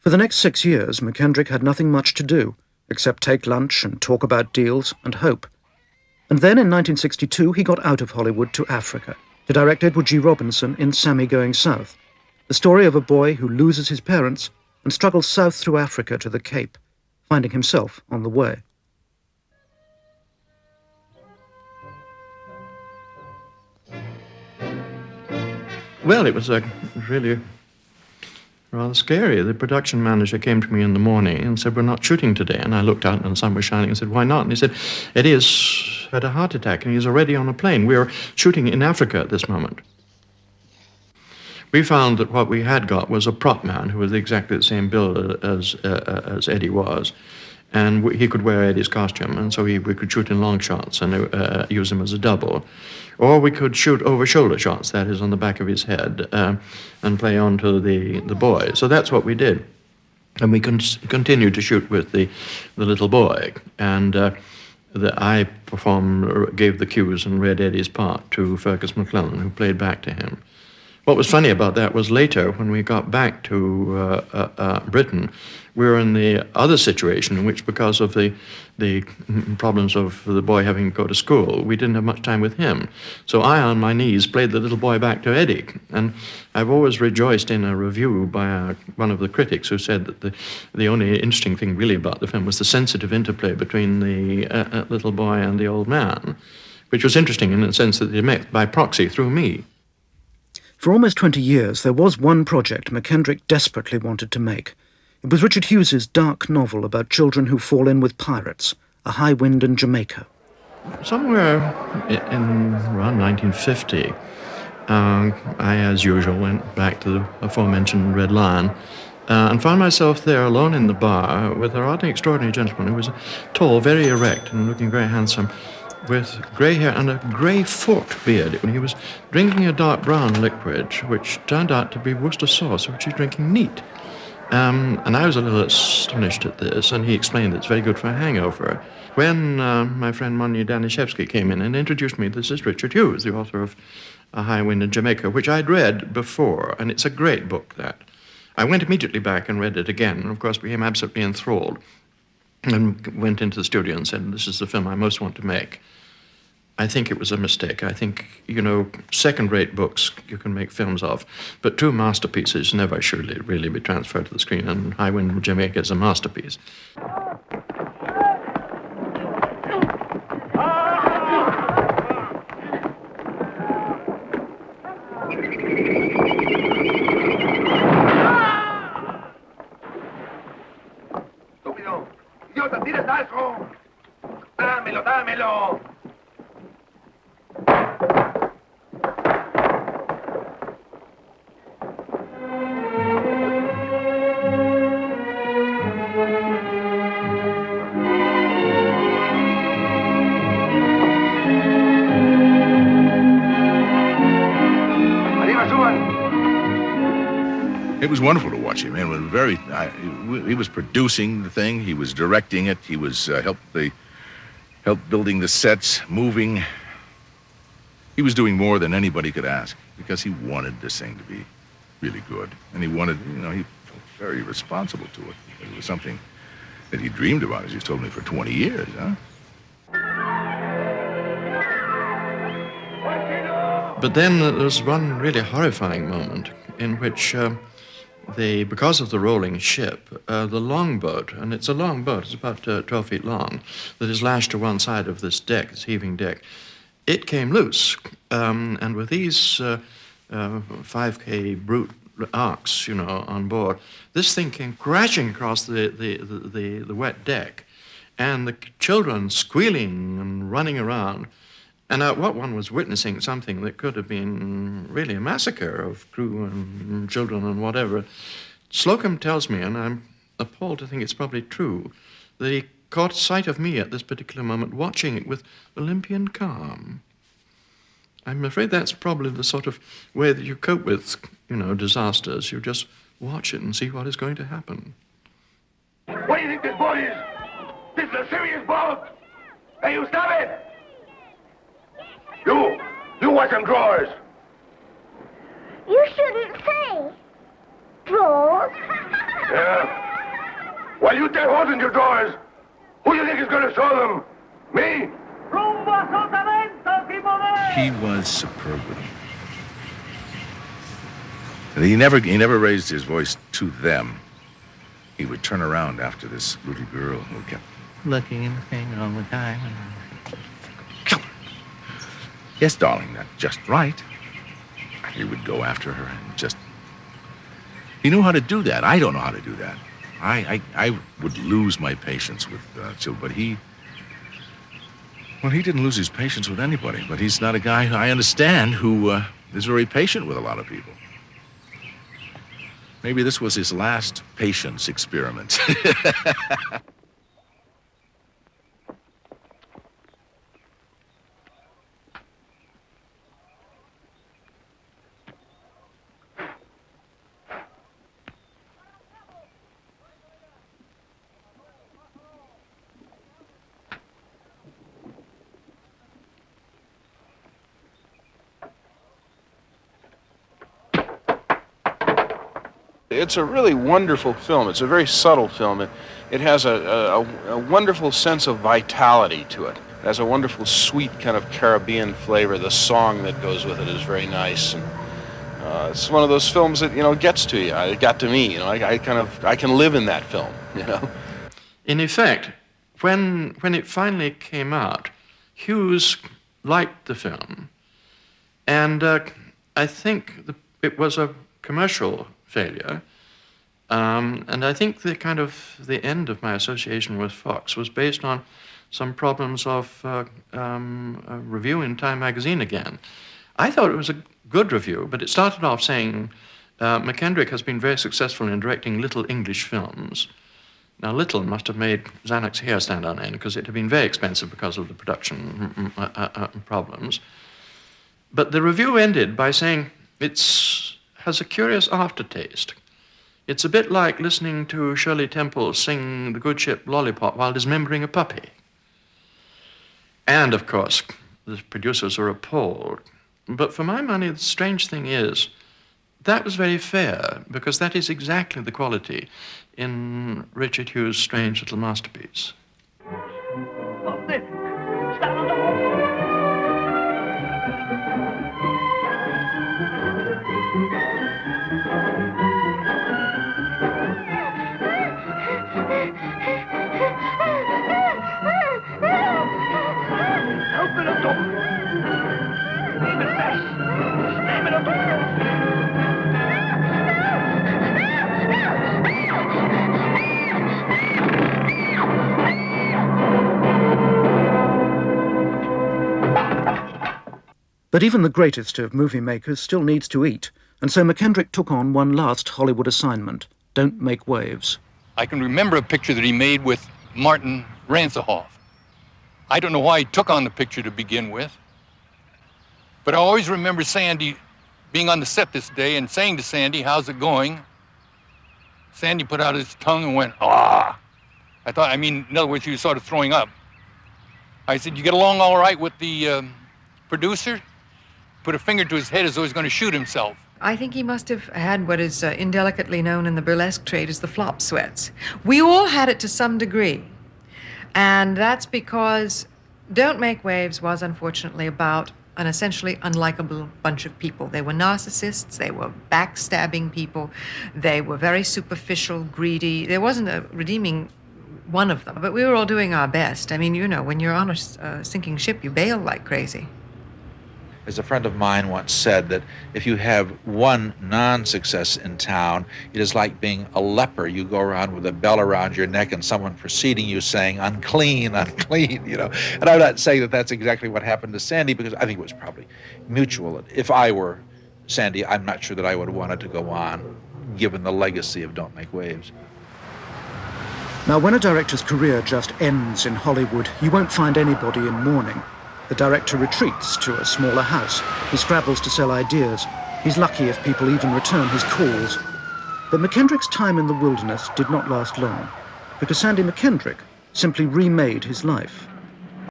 For the next 6 years, Mackendrick had nothing much to do, except take lunch and talk about deals and hope. And then in 1962, he got out of Hollywood to Africa to direct Edward G. Robinson in Sammy Going South, the story of a boy who loses his parents and struggles south through Africa to the Cape, finding himself on the way. Well, it was really rather scary. The production manager came to me in the morning and said, "We're not shooting today." And I looked out and the sun was shining and said, "Why not?" And he said, "Eddie has had a heart attack and he's already on a plane. We're shooting in Africa at this moment." We found that what we had got was a prop man who was exactly the same build as Eddie was. And he could wear Eddie's costume, and so we could shoot in long shots and use him as a double. Or we could shoot over-shoulder shots, that is, on the back of his head, and play on to the boy. So that's what we did. And we continued to shoot with the little boy. And I gave the cues and read Eddie's part to Fergus McClellan, who played back to him. What was funny about that was later, when we got back to Britain, we were in the other situation in which, because of the problems of the boy having to go to school, we didn't have much time with him. So I, on my knees, played the little boy back to Eddie. And I've always rejoiced in a review by one of the critics who said that the only interesting thing really about the film was the sensitive interplay between the little boy and the old man, which was interesting in the sense that they met by proxy through me. For almost 20 years, there was one project Mackendrick desperately wanted to make. It was Richard Hughes's dark novel about children who fall in with pirates, A High Wind in Jamaica. Somewhere in around 1950, I, as usual, went back to the aforementioned Red Lion and found myself there alone in the bar with a rather extraordinary gentleman who was tall, very erect, and looking very handsome, with grey hair and a grey forked beard. He was drinking a dark brown liquid, which turned out to be Worcester sauce, which he's drinking neat. And I was a little astonished at this, and he explained that it's very good for a hangover. When my friend Monier Danishevsky came in and introduced me, this is Richard Hughes, the author of A High Wind in Jamaica, which I'd read before, and it's a great book, that. I went immediately back and read it again, and of course became absolutely enthralled, and went into the studio and said, "This is the film I most want to make." I think it was a mistake. I think, second-rate books you can make films of, but two masterpieces never should really be transferred to the screen, and High Wind in Jamaica is a masterpiece. ¡Estúpido! ¡Idiota, tires algo! ¡Dámelo, dámelo! It was wonderful to watch him. It was he was producing the thing. He was directing it. He was helped building the sets, moving. He was doing more than anybody could ask because he wanted this thing to be really good, and he wanted, he felt very responsible to it. It was something that he dreamed about, as he's told me, for 20 years, huh? But then there was one really horrifying moment in which because of the rolling ship, the longboat, and it's a long boat, it's about 12 feet long, that is lashed to one side of this deck, this heaving deck, it came loose. And with these 5K brute arcs, on board, this thing came crashing across the wet deck, and the children squealing and running around. And what one was witnessing, something that could have been really a massacre of crew and children and whatever. Slocum tells me, and I'm appalled to think it's probably true, that he caught sight of me at this particular moment, watching it with Olympian calm. I'm afraid that's probably the sort of way that you cope with, disasters. You just watch it and see what is going to happen. What do you think this boat is? This is a serious boat. Hey, you stop it! You watch them drawers. You shouldn't say. Drawers? Yeah. While you tear holes in your drawers, who do you think is going to sew them? Me? He was superb with them. And he never raised his voice to them. He would turn around after this little girl who kept looking in the thing all the time. kill her. Yes, darling, that's just right. He would go after her and just... He knew how to do that. I don't know how to do that. I would lose my patience with children, but he... Well, he didn't lose his patience with anybody, but he's not a guy I understand who is very patient with a lot of people. Maybe this was his last patience experiment. It's a really wonderful film. It's a very subtle film. It has a wonderful sense of vitality to it. It has a wonderful, sweet kind of Caribbean flavor. The song that goes with it is very nice. And it's one of those films that, gets to you. It got to me. I can live in that film, In effect, when it finally came out, Hughes liked the film. And I think it was a commercial failure. And I think the end of my association with Fox was based on some problems of a review in Time magazine again. I thought it was a good review, but it started off saying, Mackendrick has been very successful in directing little English films. Now, little must have made Zanuck's hair stand on end, because it had been very expensive because of the production problems. But the review ended by saying has a curious aftertaste. It's a bit like listening to Shirley Temple sing The Good Ship Lollipop while dismembering a puppy. And, of course, the producers were appalled. But for my money, the strange thing is, that was very fair, because that is exactly the quality in Richard Hughes' strange little masterpiece. But even the greatest of movie makers still needs to eat, and so Mackendrick took on one last Hollywood assignment: Don't Make Waves. I can remember a picture that he made with Martin Ransohoff. I don't know why he took on the picture to begin with, but I always remember Sandy being on the set this day and saying to Sandy, "How's it going?" Sandy put out his tongue and went, "Ah." In other words, he was sort of throwing up. I said, "You get along all right with the producer?" Put a finger to his head as though he was going to shoot himself. I think he must have had what is indelicately known in the burlesque trade as the flop sweats. We all had it to some degree. And that's because Don't Make Waves was, unfortunately, about an essentially unlikable bunch of people. They were narcissists, they were backstabbing people, they were very superficial, greedy. There wasn't a redeeming one of them, but we were all doing our best. When you're on a sinking ship, you bail like crazy. As a friend of mine once said, that if you have one non-success in town, it is like being a leper. You go around with a bell around your neck and someone preceding you saying, "Unclean, unclean," And I'm not saying that that's exactly what happened to Sandy, because I think it was probably mutual. If I were Sandy, I'm not sure that I would have wanted to go on, given the legacy of Don't Make Waves. Now, when a director's career just ends in Hollywood, you won't find anybody in mourning. The director retreats to a smaller house. He scrabbles to sell ideas. He's lucky if people even return his calls. But Mackendrick's time in the wilderness did not last long, because Sandy Mackendrick simply remade his life.